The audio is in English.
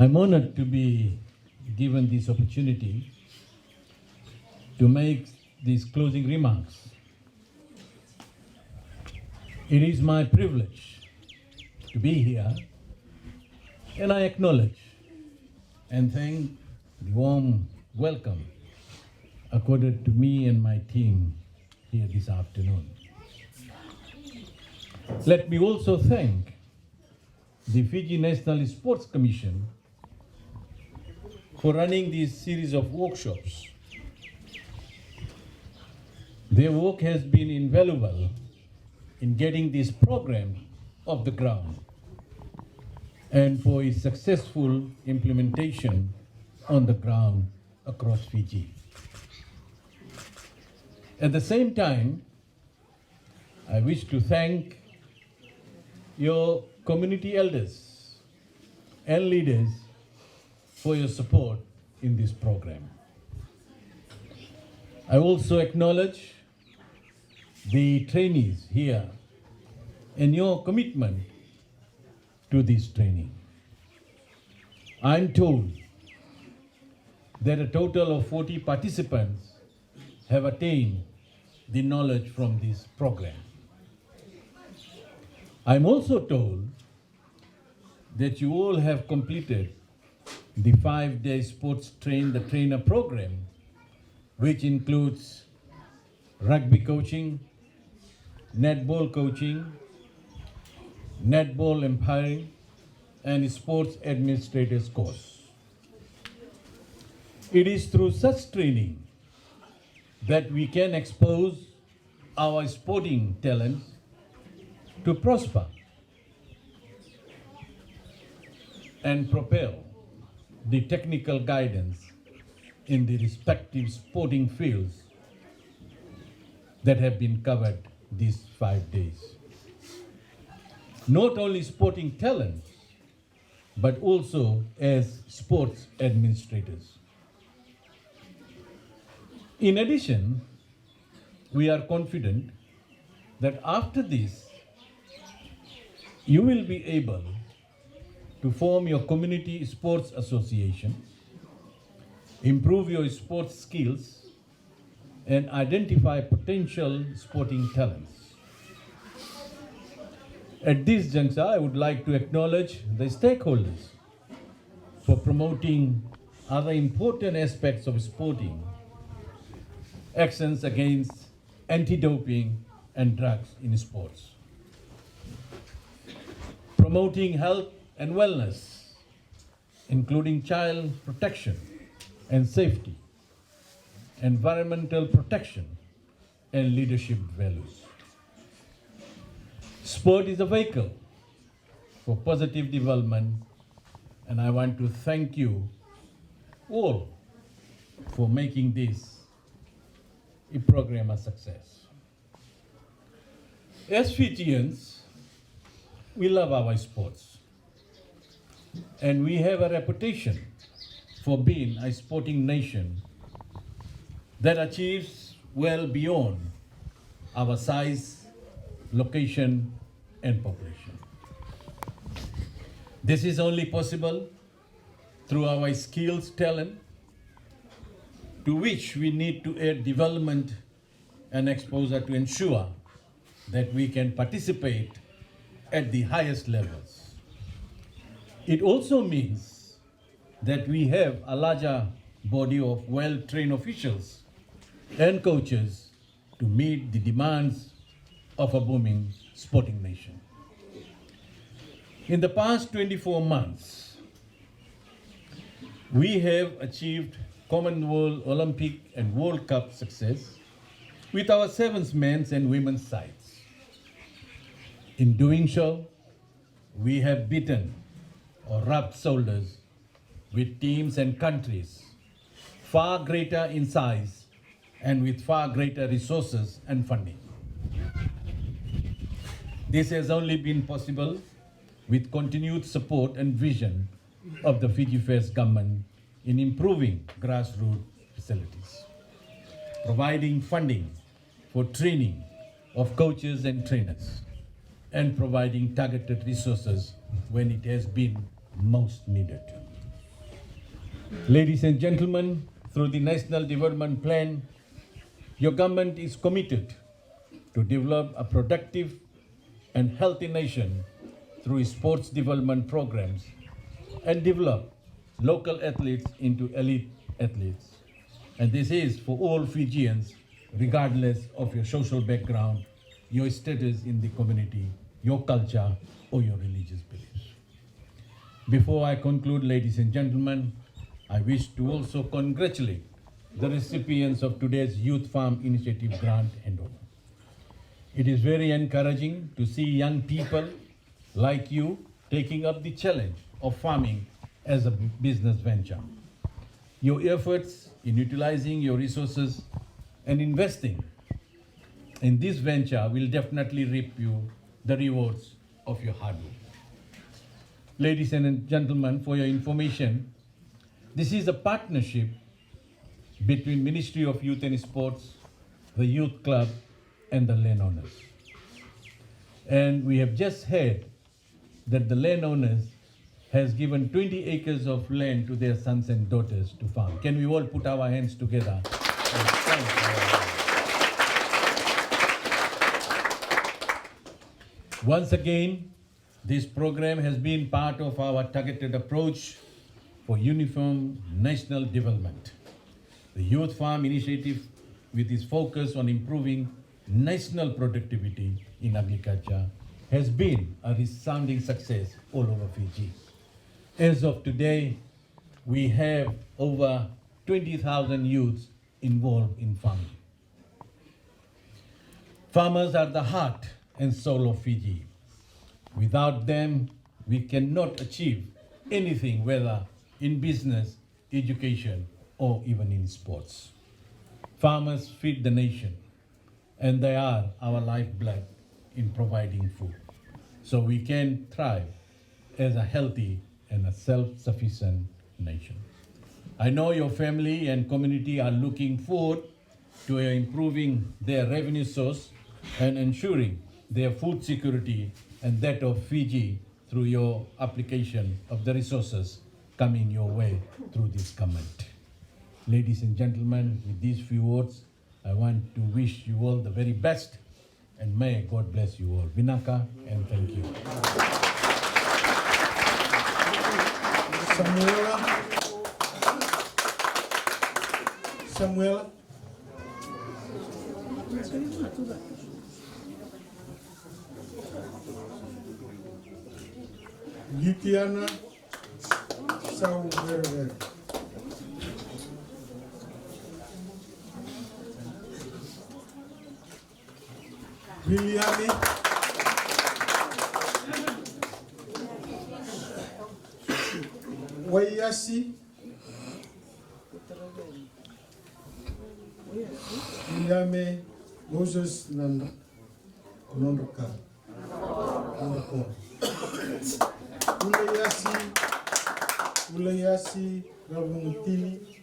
I'm honored to be given this opportunity to make these closing remarks. It is my privilege to be here, and I acknowledge and thank the warm welcome accorded to me and my team here this afternoon. Let me also thank the Fiji National Sports Commission for running this series of workshops. Their work has been invaluable in getting this program off the ground and for its successful implementation on the ground across Fiji. At the same time, I wish to thank your community elders and leaders for your support in this program. I also acknowledge the trainees here and your commitment to this training. I'm told that a total of 40 participants have attained the knowledge from this program. I'm also told that you all have completed the 5-day sports train the trainer program, which includes rugby coaching, netball coaching, netball umpiring, and sports administrators course. It is through such training that we can expose our sporting talents to prosper and propel the technical guidance in the respective sporting fields that have been covered these 5 days. Not only sporting talents, but also as sports administrators. In addition, we are confident that after this, you will be able to form your community sports association, improve your sports skills, and identify potential sporting talents. At this juncture, I would like to acknowledge the stakeholders for promoting other important aspects of sporting, actions against anti-doping and drugs in sports, promoting health and wellness, including child protection and safety, environmental protection, and leadership values. Sport is a vehicle for positive development, and I want to thank you all for making this a program a success. As Fijians, we love our sports, and we have a reputation for being a sporting nation that achieves well beyond our size, location, and population. This is only possible through our skills, talent, to which we need to add development and exposure to ensure that we can participate at the highest levels. It also means that we have a larger body of well-trained officials and coaches to meet the demands of a booming sporting nation. In the past 24 months, we have achieved Commonwealth, Olympic, and World Cup success with our sevens men's and women's sides. In doing so, we have beaten or rubbed shoulders with teams and countries far greater in size and with far greater resources and funding. This has only been possible with continued support and vision of the Fiji First government in improving grassroots facilities, providing funding for training of coaches and trainers, and providing targeted resources when it has been most needed. Ladies and gentlemen, through the National Development Plan, your government is committed to develop a productive and healthy nation through sports development programs and develop local athletes into elite athletes. And this is for all Fijians, regardless of your social background, your status in the community, your culture, or your religious beliefs. Before I conclude, ladies and gentlemen, I wish to also congratulate the recipients of today's Youth Farm Initiative Grant Handover. It is very encouraging to see young people like you taking up the challenge of farming as a business venture. Your efforts in utilizing your resources and investing in this venture will definitely reap you the rewards of your hard work. Ladies and gentlemen, for your information, this is a partnership between Ministry of Youth and Sports, the Youth Club, and the landowners. And we have just heard that the landowners has given 20 acres of land to their sons and daughters to farm. Can we all put our hands together? Once again, this program has been part of our targeted approach for uniform national development. The Youth Farm Initiative, with its focus on improving national productivity in agriculture, has been a resounding success all over Fiji. As of today, we have over 20,000 youths involved in farming. Farmers are the heart and soul of Fiji. Without them, we cannot achieve anything, whether in business, education, or even in sports. Farmers feed the nation, and they are our lifeblood in providing food, so we can thrive as a healthy and a self-sufficient nation. I know your family and community are looking forward to improving their revenue source and ensuring their food security and that of Fiji through your application of the resources coming your way through this government. Ladies and gentlemen, with these few words, I want to wish you all the very best, and may God bless you all. Vinaka, and thank you. Samuela. Gitiana Sauver. Liliane Wayasi Liliane Moses Nondoka Ulayasi Ravungtini